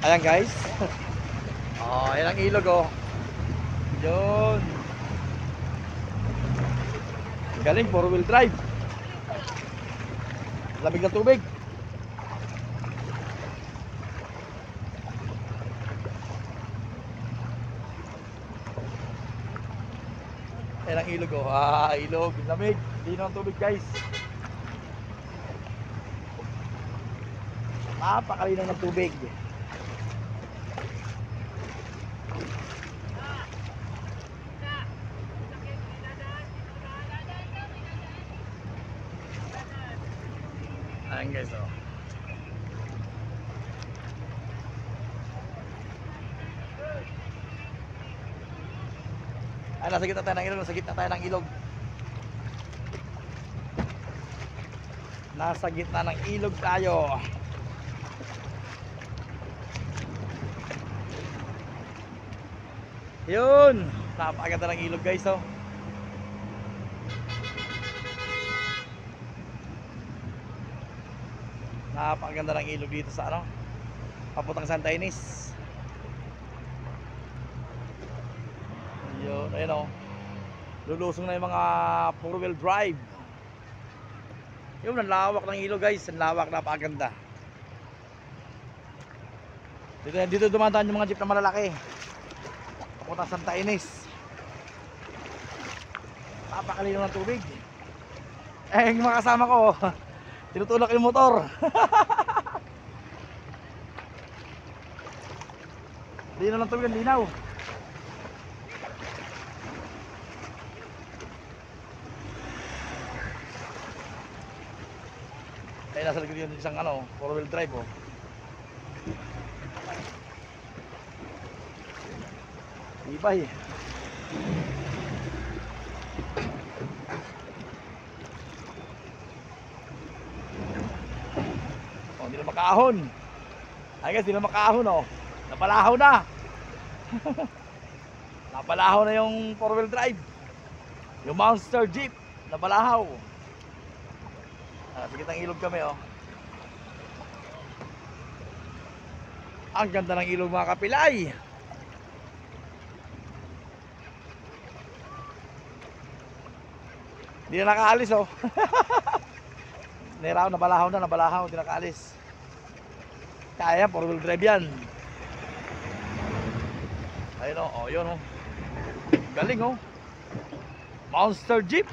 Ayan guys. Oh, ayan ang ilog oh. Yun. Galing, 4-wheel drive. Lamig ng tubig. Ayan ang ilog oh. Ah, ilog, lamig. Hindi na ang tubig guys. Napakalinaw ng tubig. Ayan guys oh. Ay, nasa gitna tayo ng ilog, nasa gitna tayo ng ilog. Nasa gitna ng ilog tayo. Yun, napakaganda ng ilog guys oh. Napakaganda ng ilog dito sa ano, papuntang Santa Ynez. Yun, ayun oh. Lulusong na yung mga 4-wheel drive. Yun, ang lawak ng ilog guys, ang lawak, napakaganda. Dito dumadaan yung mga jeep na malalaki papuntang Santa Ynez. Napakalinaw ng tubig. Eh, yung mga kasama ko tinutulak yung motor. Linaw ng tubig, ang linaw. Ay, nasa likod yun isang ano, 4-wheel drive oh. Ibay. Oh, hindi na makaahon. Ay guys, hindi na makaahon oh. Napalahaw na. Napalahaw na yung 4-wheel drive. Yung monster jeep, napalahaw. Sa gitnang ilog kami oh. Ang ganda ng ilog mga kapilay. Hindi na nakaalis oh. Neraw, nabalahaw, hindi nakaalis. Kaya 4-wheel drive yan. Ayun oh, oh yun oh. Galing oh. Monster jeep.